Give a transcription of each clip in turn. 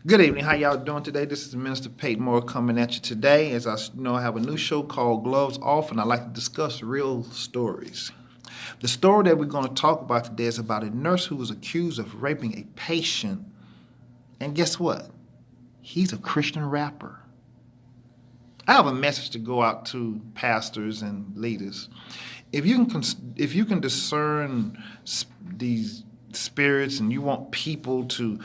Good evening. How y'all doing today? This is Minister Peyton Moore coming at you today. As I have a new show called Gloves Off, and I like to discuss real stories. The story that we're going to talk about today is about a nurse who was accused of raping a patient. And guess what? He's a Christian rapper. I have a message to go out to pastors and leaders. If you can discern these spirits, and you want people to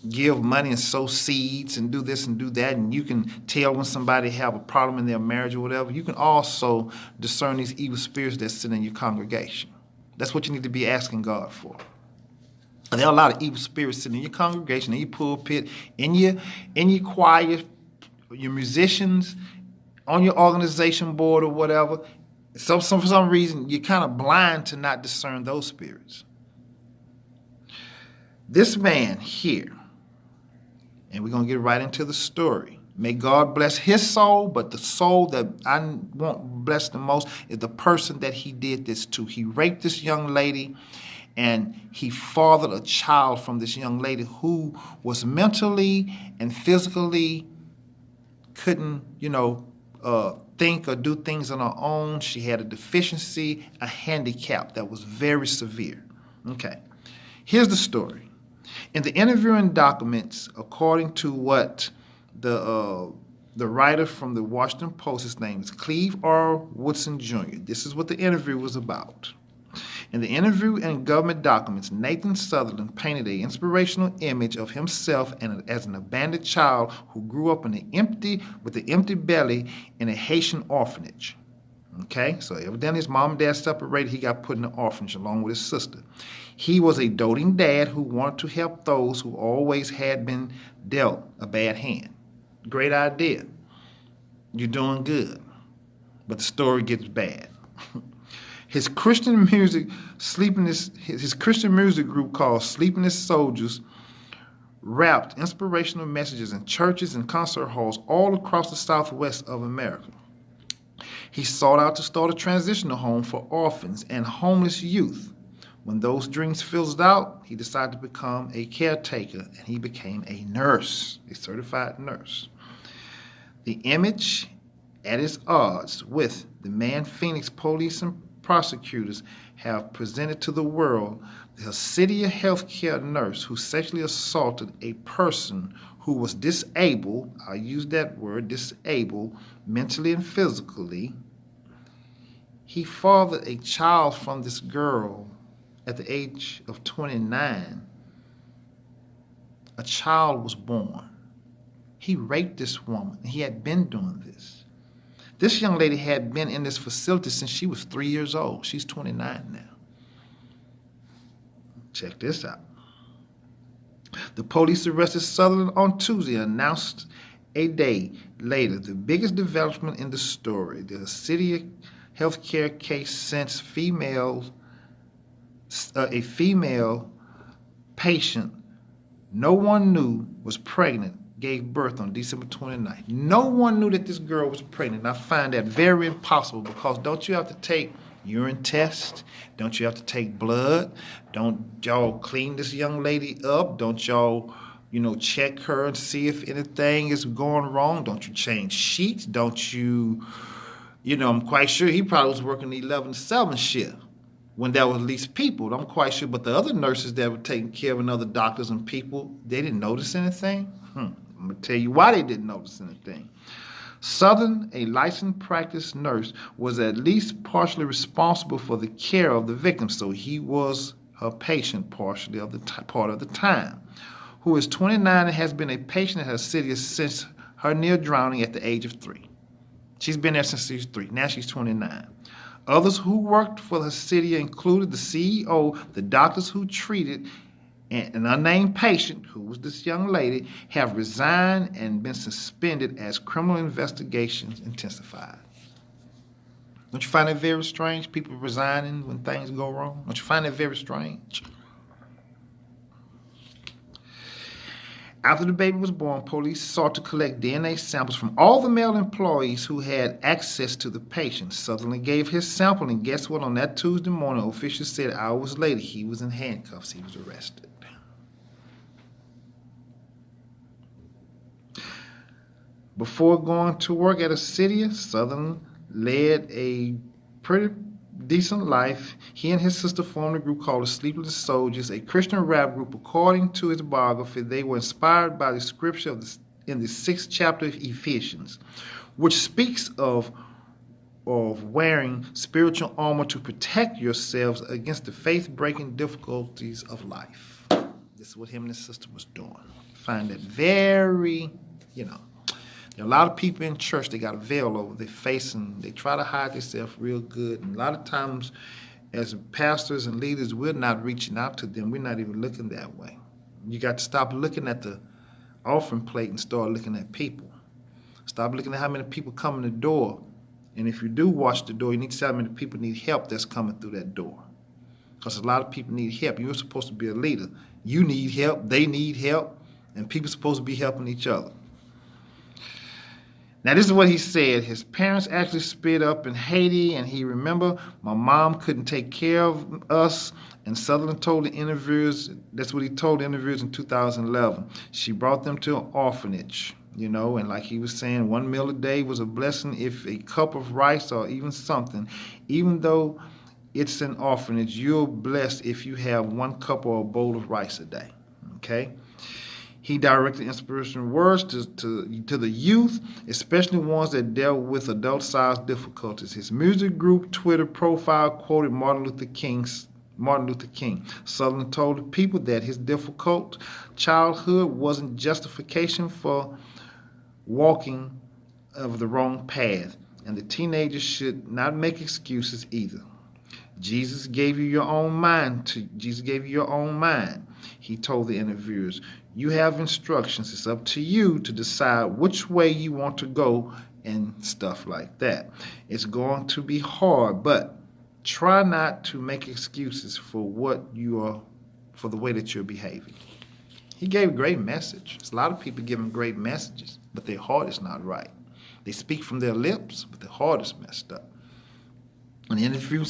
give money and sow seeds and do this and do that, and you can tell when somebody have a problem in their marriage or whatever, you can also discern these evil spirits that sit in your congregation. That's what you need to be asking God for. There are a lot of evil spirits sitting in your congregation, in your pulpit, in your choir, your musicians, on your organization board or whatever. So for some reason, you're kind of blind to not discern those spirits. This man here, and we're going to get right into the story. May God bless his soul, but the soul that I want blessed the most is the person that he did this to. He raped this young lady, and he fathered a child from this young lady who was mentally and physically couldn't, think or do things on her own. She had a deficiency, a handicap that was very severe. Okay, here's the story. In the interviewing documents, according to what the writer from the Washington Post, his name is Cleve R. Woodson Jr. This is what the interview was about. In the interview and government documents, Nathan Sutherland painted an inspirational image of himself as an abandoned child who grew up with an empty belly in a Haitian orphanage. Okay, so evidently his mom and dad separated. He got put in an orphanage along with his sister. He was a doting dad who wanted to help those who always had been dealt a bad hand. Great idea. You're doing good. But the story gets bad. His Christian music group called Sleepiness Soldiers rapped inspirational messages in churches and concert halls all across the Southwest of America. He sought out to start a transitional home for orphans and homeless youth. When those dreams fizzled out, he decided to become a caretaker, and he became a nurse, a certified nurse. The image at its odds with the man Phoenix police and prosecutors have presented to the world the Hasidia healthcare nurse who sexually assaulted a person who was disabled, I use that word, disabled, mentally and physically. He fathered a child from this girl at the age of 29. A child was born. He raped this woman. He had been doing this. This young lady had been in this facility since she was 3 years old. She's 29 now. Check this out. The police arrested Sutherland on Tuesday and announced a day later the biggest development in the story. The city healthcare case since a female patient no one knew was pregnant gave birth on December 29th. No one knew that this girl was pregnant. I find that very impossible, because don't you have to take urine test? Don't you have to take blood? Don't y'all clean this young lady up? Don't y'all, check her and see if anything is going wrong? Don't you change sheets? Don't you, I'm quite sure he probably was working the 11-7 shift when there was at least people. I'm quite sure. But the other nurses that were taking care of other doctors and people, they didn't notice anything? I'm going to tell you why they didn't notice anything. Southern, a licensed practice nurse, was at least partially responsible for the care of the victim, so he was her patient partially of the part of the time. Who is 29 and has been a patient at Hasidia since her near drowning at the age of 3. She's been there since she was 3. Now she's 29. Others who worked for Hasidia included the CEO, the doctors who treated an unnamed patient, who was this young lady, have resigned and been suspended as criminal investigations intensified. Don't you find it very strange, people resigning when things go wrong? Don't you find it very strange? After the baby was born, police sought to collect DNA samples from all the male employees who had access to the patient. Sutherland gave his sample, and guess what? On that Tuesday morning, officials said hours later he was in handcuffs. He was arrested. Before going to work at Acidia, Sutherland led a pretty decent life. He and his sister formed a group called the Sleepless Soldiers, a Christian rap group. According to his biography, they were inspired by the scripture in the 6th chapter of Ephesians, which speaks of wearing spiritual armor to protect yourselves against the faith-breaking difficulties of life. This is what him and his sister was doing. I find that very, there are a lot of people in church, they got a veil over their face and they try to hide themselves real good. And a lot of times as pastors and leaders, we're not reaching out to them. We're not even looking that way. You got to stop looking at the offering plate and start looking at people. Stop looking at how many people come in the door. And if you do watch the door, you need to see how many people need help that's coming through that door. Because a lot of people need help. You're supposed to be a leader. You need help, they need help, and people are supposed to be helping each other. Now, this is what he said. His parents actually split up in Haiti, and he remember, my mom couldn't take care of us, and Sutherland told the interviewers, that's what he told the interviewers in 2011. She brought them to an orphanage, and like he was saying, 1 meal a day was a blessing, if a cup of rice or even something. Even though it's an orphanage, you're blessed if you have 1 cup or a bowl of rice a day, okay? He directed inspirational words to the youth, especially ones that dealt with adult-sized difficulties. His music group Twitter profile quoted Martin Luther King. Sutherland told the people that his difficult childhood wasn't justification for walking of the wrong path, and the teenagers should not make excuses either. Jesus gave you your own mind. He told the interviewers. You have instructions. It's up to you to decide which way you want to go and stuff like that. It's going to be hard, but try not to make excuses for the way that you're behaving. He gave a great message. There's a lot of people giving great messages, but their heart is not right. They speak from their lips, but their heart is messed up. In the interview,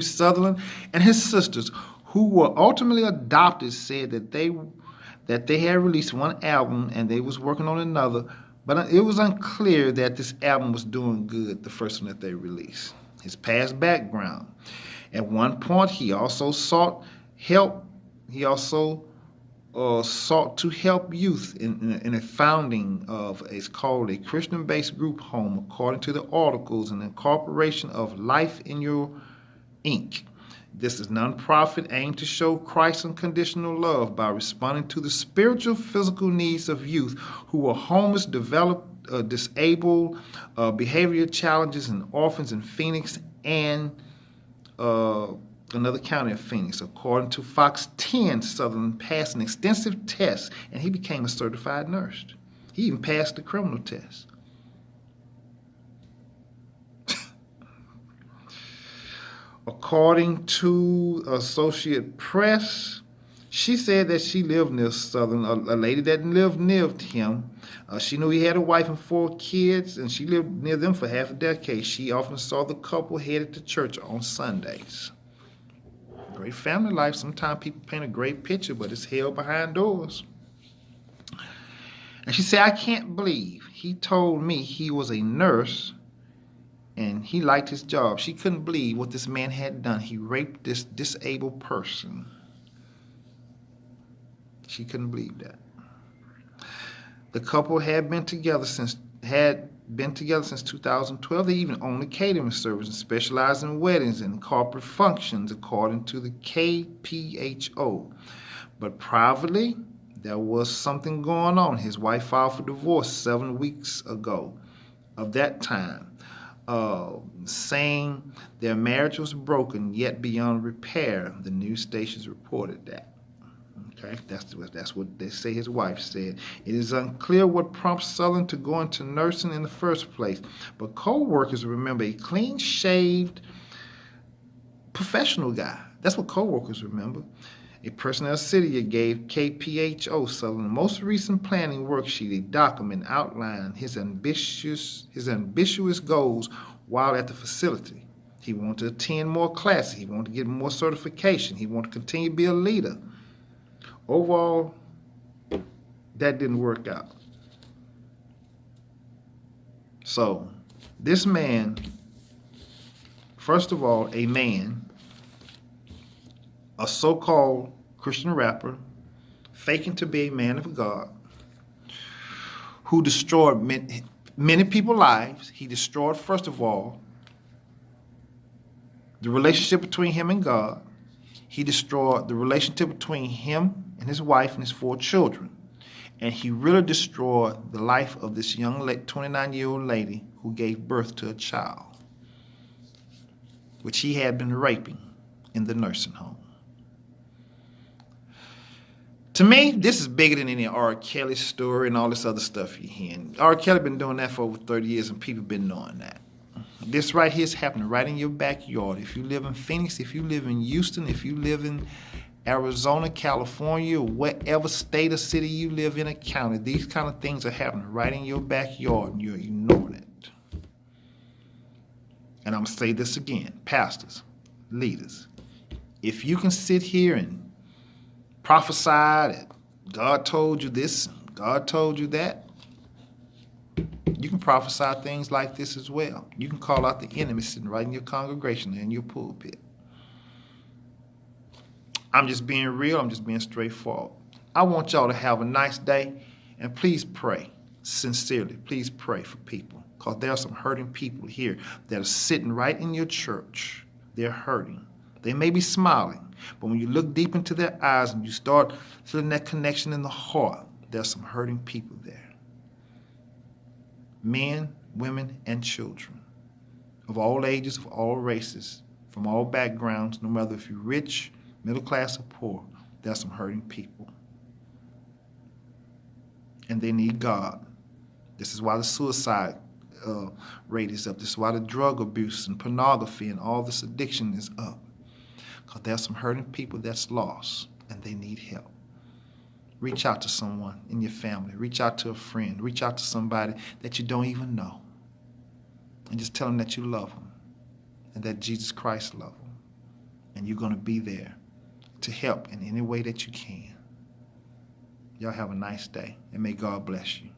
Sutherland and his sisters, who were ultimately adopted, said that they had released 1 album and they was working on another, but it was unclear that this album was doing good, the first one that they released. His past background. At one point, he also sought help. He also sought to help youth in a founding of, it's called a Christian-based group home, according to the articles, and incorporation of Life in Your Inc. This is nonprofit aimed to show Christ's unconditional love by responding to the spiritual, physical needs of youth who are homeless, disabled, behavioral challenges, and orphans in Phoenix and another county of Phoenix. According to Fox 10, Sutherland passed an extensive test, and he became a certified nurse. He even passed the criminal test. According to Associated Press, she said that she lived near Sutherland, a lady that lived near him. She knew he had a wife and 4 kids, and she lived near them for half a decade. She often saw the couple headed to church on Sundays. Great family life. Sometimes people paint a great picture, but it's held behind doors. And she said, I can't believe he told me he was a nurse and he liked his job. She couldn't believe what this man had done. He raped this disabled person. She couldn't believe that. The couple had been together since 2012. They even owned a catering service and specialized in weddings and corporate functions, according to the KPHO. But privately, there was something going on. His wife filed for divorce 7 weeks ago of that time, saying their marriage was broken yet beyond repair. The news stations reported that. Okay, that's what they say his wife said. It is unclear what prompts Sutherland to go into nursing in the first place, but co-workers remember a clean-shaved professional guy. That's what co-workers remember. A person at Acidia gave KPHO Sutherland the most recent planning worksheet, a document outlining his ambitious goals while at the facility. He wanted to attend more classes. He wanted to get more certification. He wanted to continue to be a leader. Overall, that didn't work out. So, this man, first of all, a man, a so-called Christian rapper, faking to be a man of God, who destroyed many people's lives. He destroyed, first of all, the relationship between him and God. He destroyed the relationship between him and his wife and his 4 children. And he really destroyed the life of this young 29-year-old lady who gave birth to a child, which he had been raping in the nursing home. To me, this is bigger than any R. Kelly story and all this other stuff you're hearing. R. Kelly been doing that for over 30 years, and people been knowing that. This right here is happening right in your backyard. If you live in Phoenix, if you live in Houston, if you live in Arizona, California, or whatever state or city you live in, a county, these kind of things are happening right in your backyard, and you're ignoring it. And I'm going to say this again, pastors, leaders, if you can sit here and prophesy that God told you this, God told you that, you can prophesy things like this as well. You can call out the enemy sitting right in your congregation and in your pulpit. I'm just being real. I'm just being straightforward. I want y'all to have a nice day, and please pray sincerely. Please pray for people, because there are some hurting people here that are sitting right in your church. They're hurting. They may be smiling, but when you look deep into their eyes and you start feeling that connection in the heart, there's some hurting people there. Men, women, and children of all ages, of all races, from all backgrounds, no matter if you're rich, middle class, or poor, there's some hurting people. And they need God. This is why the suicide rate is up. This is why the drug abuse and pornography and all this addiction is up. Because there's some hurting people that's lost, and they need help. Reach out to someone in your family. Reach out to a friend. Reach out to somebody that you don't even know. And just tell them that you love them and that Jesus Christ loves them. And you're going to be there to help in any way that you can. Y'all have a nice day, and may God bless you.